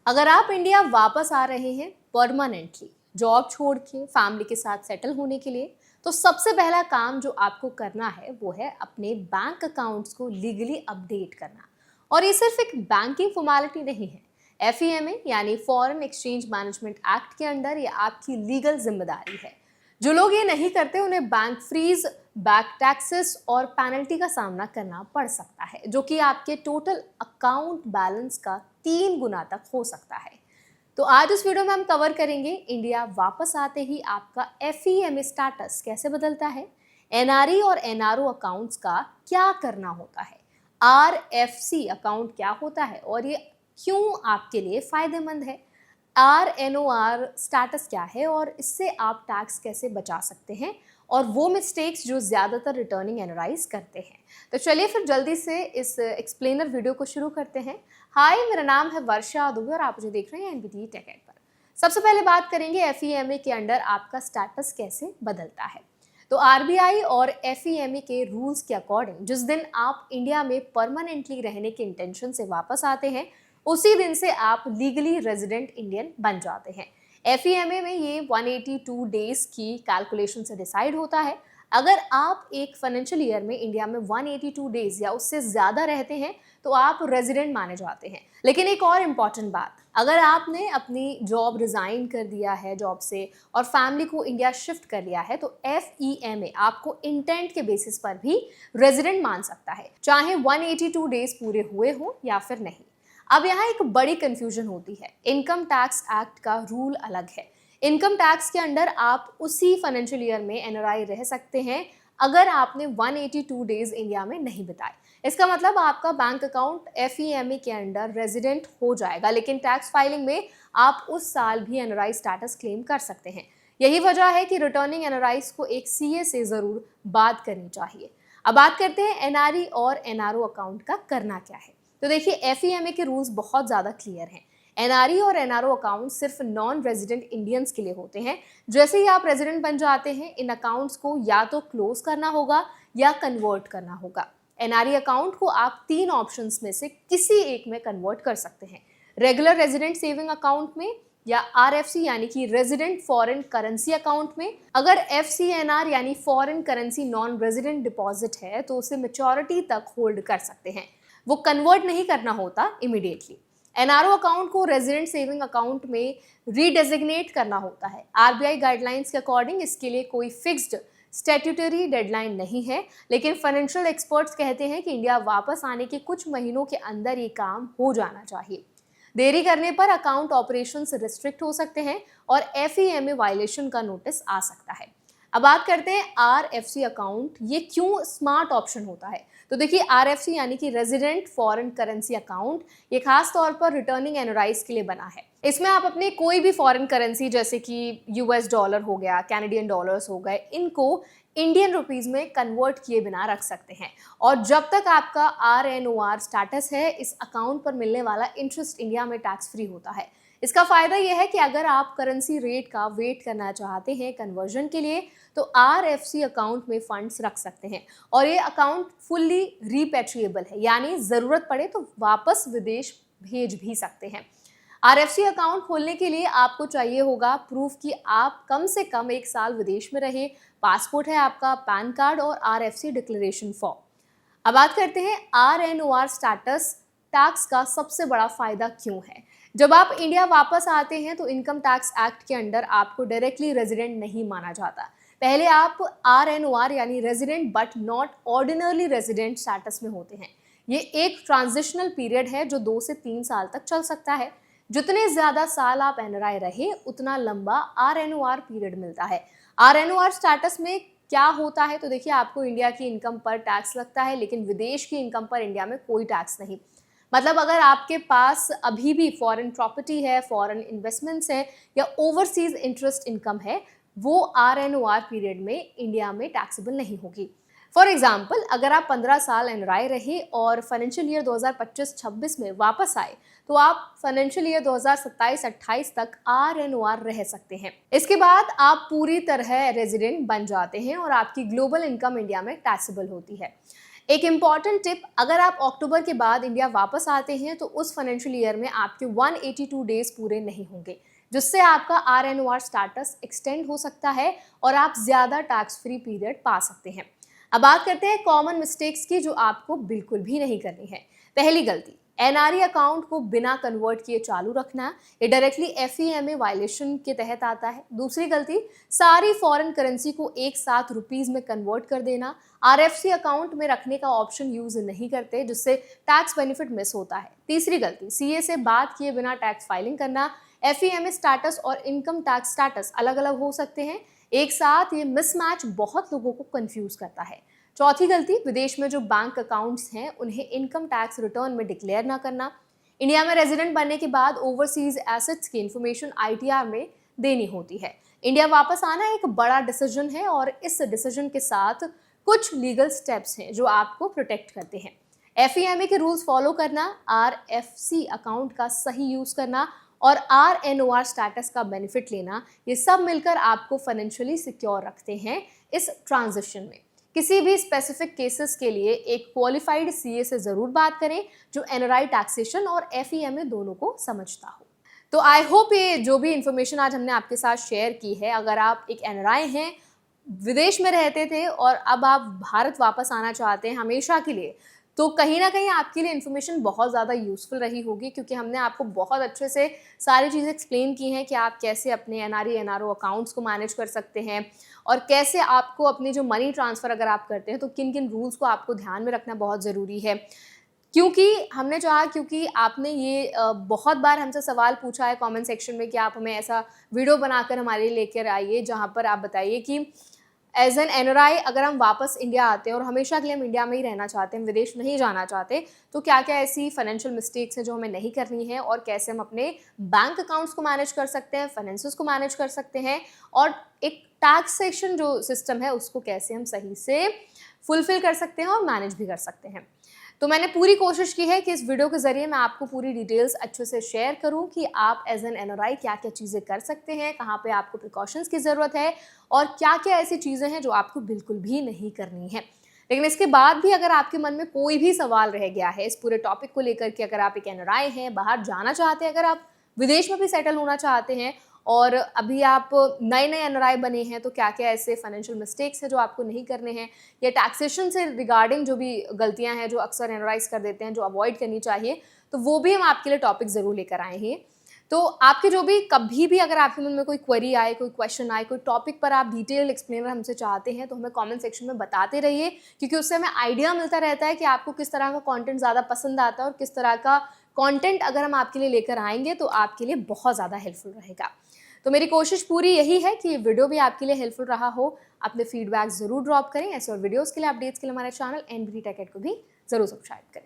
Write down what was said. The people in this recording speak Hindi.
अगर आप इंडिया वापस आ रहे हैं परमानेंटली, जॉब छोड़ के फैमिली के साथ सेटल होने के लिए, तो सबसे पहला काम जो आपको करना है वो है अपने बैंक अकाउंट्स को लीगली अपडेट करना। और ये सिर्फ एक बैंकिंग फॉर्मेलिटी नहीं है। एफईएमए यानी फॉरेन एक्सचेंज मैनेजमेंट एक्ट के अंडर ये आपकी लीगल जिम्मेदारी है। जो लोग ये नहीं करते उन्हें बैंक फ्रीज, बैक टैक्सेस और पेनल्टी का सामना करना पड़ सकता है, जो कि आपके टोटल अकाउंट बैलेंस का 3 गुना तक हो सकता है। तो आज इस वीडियो में हम कवर करेंगे इंडिया वापस आते ही आपका एफईएमए स्टेटस कैसे बदलता है, एनआरई और एनआरओ अकाउंट्स का क्या करना होता है, आरएफसी अकाउंट क्या होता है और ये क्यों आपके लिए फायदेमंद है, आरएनओआर स्टेटस क्या है और इससे आप टैक्स कैसे बचा सकते हैं, और वो मिस्टेक्स जो ज़्यादातर रिटर्निंग एनआरआईज करते हैं। तो चलिए फिर जल्दी से इस एक्सप्लेनर वीडियो को शुरू करते हैं। हाय, मेरा नाम है वर्षा दुबे और आप मुझे देख रहे हैं एनबीटी टेक एड पर। सबसे पहले बात करेंगे एफईएमए के अंडर आपका स्टेटस कैसे बदलता है। तो आरबीआई और एफईएमए के रूल्स के अकॉर्डिंग जिस दिन आप इंडिया में परमानेंटली रहने के इंटेंशन से वापस आते हैं, उसी दिन से आप लीगली रेजिडेंट इंडियन बन जाते हैं। एफईएमए में ये 182 डेज की कैलकुलेशन से डिसाइड होता है। अगर आप एक फाइनेंशियल ईयर में इंडिया में 182 डेज या उससे ज़्यादा रहते हैं तो आप रेजिडेंट माने जाते हैं। लेकिन एक और इम्पॉर्टेंट बात, अगर आपने अपनी जॉब रिज़ाइन कर दिया है जॉब से और फैमिली को इंडिया शिफ्ट कर लिया है, तो एफईएमए आपको इंटेंट के बेसिस पर भी रेजिडेंट मान सकता है, चाहे 182 डेज पूरे हुए हो या फिर नहीं। अब यहाँ एक बड़ी कंफ्यूजन होती है। इनकम टैक्स एक्ट का रूल अलग है। इनकम टैक्स के अंडर आप उसी फाइनेंशियल ईयर में एनआरआई रह सकते हैं अगर आपने 182 डेज इंडिया में नहीं बिताए। इसका मतलब आपका बैंक अकाउंट एफईएमए के अंडर रेजिडेंट हो जाएगा, लेकिन टैक्स फाइलिंग में आप उस साल भी एनआरआई स्टेटस क्लेम कर सकते हैं। यही वजह है कि रिटर्निंग एनआरआईज को एक सीए से ज़रूर बात करनी चाहिए। अब बात करते हैं एनआरई और एनआरओ अकाउंट का करना क्या है। तो देखिए, एफईएमए के रूल्स बहुत ज़्यादा क्लियर हैं। एनआरई और एनआरओ अकाउंट सिर्फ नॉन रेजिडेंट इंडियंस के लिए होते हैं। जैसे ही आप रेजिडेंट बन जाते हैं, इन अकाउंट्स को या तो क्लोज करना होगा या कन्वर्ट करना होगा। एनआरई अकाउंट को आप 3 ऑप्शंस में से किसी एक में कन्वर्ट कर सकते हैं, रेगुलर रेजिडेंट सेविंग अकाउंट में या आरएफसी यानी कि रेजिडेंट फॉरेन करेंसी अकाउंट में। अगर एफसीएनआर यानी foreign currency non resident deposit है तो उसे मैच्योरिटी तक होल्ड कर सकते हैं, वो कन्वर्ट नहीं करना होता इमीडिएटली। एनआरओ अकाउंट को रेजिडेंट सेविंग अकाउंट में रीडेजिग्नेट करना होता है। आरबीआई गाइडलाइंस के अकॉर्डिंग इसके लिए कोई फिक्स्ड स्टैट्यूटरी डेडलाइन नहीं है, लेकिन फाइनेंशियल एक्सपर्ट्स कहते हैं कि इंडिया वापस आने के कुछ महीनों के अंदर ये काम हो जाना चाहिए। देरी करने पर अकाउंट ऑपरेशंस रिस्ट्रिक्ट हो सकते हैं और एफईएमए वायलेशन का नोटिस आ सकता है। अब बात करते हैं आरएफसी अकाउंट, ये क्यों स्मार्ट ऑप्शन होता है। तो देखिए, आरएफसी यानी कि रेजिडेंट फॉरेन करेंसी अकाउंट, ये खास तौर पर रिटर्निंग एनआरआईज के लिए बना है। इसमें आप अपने कोई भी फॉरेन करेंसी जैसे कि यूएस डॉलर हो गया, कैनेडियन डॉलर्स हो गए, इनको इंडियन रुपीज में कन्वर्ट किए बिना रख सकते हैं। और जब तक आपका आरएनओआर स्टेटस है, इस अकाउंट पर मिलने वाला इंटरेस्ट इंडिया में टैक्स फ्री होता है। इसका फायदा यह है कि अगर आप करेंसी रेट का वेट करना चाहते हैं कन्वर्जन के लिए, तो आरएफसी अकाउंट में फंड्स रख सकते हैं और ये अकाउंट फुल्ली रीपैट्रिएबल है, यानी ज़रूरत पड़े तो वापस विदेश भेज भी सकते हैं। आरएफसी अकाउंट खोलने के लिए आपको चाहिए होगा प्रूफ कि आप कम से कम 1 साल विदेश में रहे, पासपोर्ट है आपका, पैन कार्ड और आरएफसी डिक्लेरेशन फॉर्म। अब बात करते हैं आरएनओआर स्टेटस टैक्स का सबसे बड़ा फायदा क्यों है। जब आप इंडिया वापस आते हैं तो इनकम टैक्स एक्ट के अंडर आपको डायरेक्टली रेजिडेंट नहीं माना जाता। पहले आप आरएनओआर यानी resident but not ordinary resident status में होते हैं। ये एक ट्रांजिशनल पीरियड है जो 2 से 3 साल तक चल सकता है। जितने ज्यादा साल आप एनआरआई रहे, उतना लंबा आरएनओआर पीरियड मिलता है। आरएनओआर स्टेटस में क्या होता है, तो देखिए, आपको इंडिया की इनकम पर टैक्स लगता है, लेकिन विदेश की इनकम पर इंडिया में कोई टैक्स नहीं। मतलब अगर आपके पास अभी भी फॉरेन प्रॉपर्टी है, फॉरेन इन्वेस्टमेंट्स हैं या ओवरसीज इंटरेस्ट इनकम है, वो आरएनओआर पीरियड में इंडिया में टैक्सेबल नहीं होगी। फॉर एग्जाम्पल, अगर आप 15 साल एनआरआई रहे और फाइनेंशियल ईयर 2025-26 में वापस आए, तो आप फाइनेंशियल ईयर 2027-28 तक आरएनओआर रह सकते हैं। इसके बाद आप पूरी तरह रेजिडेंट बन जाते हैं और आपकी ग्लोबल इनकम इंडिया में टैक्सेबल होती है। एक इम्पॉर्टेंट टिप, अगर आप अक्टूबर के बाद इंडिया वापस आते हैं तो उस फाइनेंशियल ईयर में आपके 182 डेज पूरे नहीं होंगे, जिससे आपका RNOR स्टेटस एक्सटेंड हो सकता है और आप ज़्यादा टैक्स फ्री पीरियड पा सकते हैं। अब बात करते हैं कॉमन मिस्टेक्स की जो आपको बिल्कुल भी नहीं करनी है। पहली गलती, NRE अकाउंट को बिना कन्वर्ट किए चालू रखना। ये डायरेक्टली FEMA वायलेशन के तहत आता है। दूसरी गलती, सारी फॉरेन करेंसी को एक साथ रुपीज में कन्वर्ट कर देना। RFC अकाउंट में रखने का ऑप्शन यूज नहीं करते, जिससे टैक्स बेनिफिट मिस होता है। तीसरी गलती, CA से बात किए बिना टैक्स फाइलिंग करना। FEMA स्टेटस और इनकम टैक्स स्टेटस अलग अलग हो सकते हैं एक साथ, ये मिसमैच बहुत लोगों को कंफ्यूज करता है। चौथी गलती, विदेश में जो बैंक अकाउंट्स हैं उन्हें इनकम टैक्स रिटर्न में डिक्लेयर ना करना। इंडिया में रेजिडेंट बनने के बाद ओवरसीज एसेट्स की इन्फॉर्मेशन ITR में देनी होती है। इंडिया वापस आना एक बड़ा डिसीजन है और इस डिसीजन के साथ कुछ लीगल स्टेप्स हैं जो आपको प्रोटेक्ट करते हैं। FEMA के रूल्स फॉलो करना, RFC अकाउंट का सही यूज करना और RNOR स्टेटस का बेनिफिट लेना, ये सब मिलकर आपको फाइनेंशियली सिक्योर रखते हैं इस ट्रांजिशन में। किसी भी स्पेसिफिक केसेस के लिए एक क्वालिफाइड CA से जरूर बात करें जो NRI टैक्सेशन और FEMA दोनों को समझता हो। तो आई होप ये जो भी इंफॉर्मेशन आज हमने आपके साथ शेयर की है, अगर आप एक NRI हैं, विदेश में रहते थे और अब आप भारत वापस आना चाहते हैं हमेशा के लिए, तो कहीं ना कहीं आपके लिए इन्फॉर्मेशन बहुत ज़्यादा यूज़फुल रही होगी, क्योंकि हमने आपको बहुत अच्छे से सारी चीज़ें एक्सप्लेन की हैं कि आप कैसे अपने NRE NRO अकाउंट्स को मैनेज कर सकते हैं और कैसे आपको अपने जो मनी ट्रांसफ़र अगर आप करते हैं तो किन किन रूल्स को आपको ध्यान में रखना बहुत ज़रूरी है। क्योंकि आपने ये बहुत बार हमसे सवाल पूछा है कमेंट सेक्शन में कि आप हमें ऐसा वीडियो बनाकर हमारे लिए लेकर आइए जहाँ पर आप बताइए कि एज एन NRI अगर हम वापस इंडिया आते हैं और हमेशा के लिए हम इंडिया में ही रहना चाहते हैं, विदेश नहीं जाना चाहते, तो क्या क्या ऐसी फाइनेंशियल मिस्टेक्स हैं जो हमें नहीं करनी है और कैसे हम अपने बैंक अकाउंट्स को मैनेज कर सकते हैं, फाइनेंसेस को मैनेज कर सकते हैं और एक टैक्सेशन जो सिस्टम है उसको कैसे हम सही से फुलफिल कर सकते हैं और मैनेज भी कर सकते हैं। तो मैंने पूरी कोशिश की है कि इस वीडियो के ज़रिए मैं आपको पूरी डिटेल्स अच्छे से शेयर करूं कि आप एज एन NRI क्या क्या चीज़ें कर सकते हैं, कहाँ पे आपको प्रिकॉशंस की ज़रूरत है और क्या क्या ऐसी चीज़ें हैं जो आपको बिल्कुल भी नहीं करनी है। लेकिन इसके बाद भी अगर आपके मन में कोई भी सवाल रह गया है इस पूरे टॉपिक को लेकर कि अगर आप एक NRI हैं, बाहर जाना चाहते हैं, अगर आप विदेश में भी सेटल होना चाहते हैं और अभी आप नए नए NRI बने हैं, तो क्या क्या ऐसे फाइनेंशियल मिस्टेक्स हैं जो आपको नहीं करने हैं, या टैक्सेशन से रिगार्डिंग जो भी गलतियां हैं जो अक्सर NRIs कर देते हैं जो अवॉइड करनी चाहिए, तो वो भी हम आपके लिए टॉपिक ज़रूर लेकर आए हैं। तो आपके जो भी कभी भी अगर आपके मन में कोई क्वेरी आए, कोई क्वेश्चन आए, कोई टॉपिक पर आप डिटेल एक्सप्लेनर हमसे चाहते हैं, तो हमें कमेंट सेक्शन में बताते रहिए, क्योंकि उससे हमें आइडिया मिलता रहता है कि आपको किस तरह का कंटेंट ज़्यादा पसंद आता है और किस तरह का कंटेंट अगर हम आपके लिए लेकर आएंगे तो आपके लिए बहुत ज़्यादा हेल्पफुल रहेगा। तो मेरी कोशिश पूरी यही है कि ये वीडियो भी आपके लिए हेल्पफुल रहा हो। अपने फीडबैक ज़रूर ड्रॉप करें। ऐसे और वीडियोज़ के लिए, अपडेट्स के लिए हमारे चैनल NBT Tech Ed को भी ज़रूर सब्सक्राइब करें।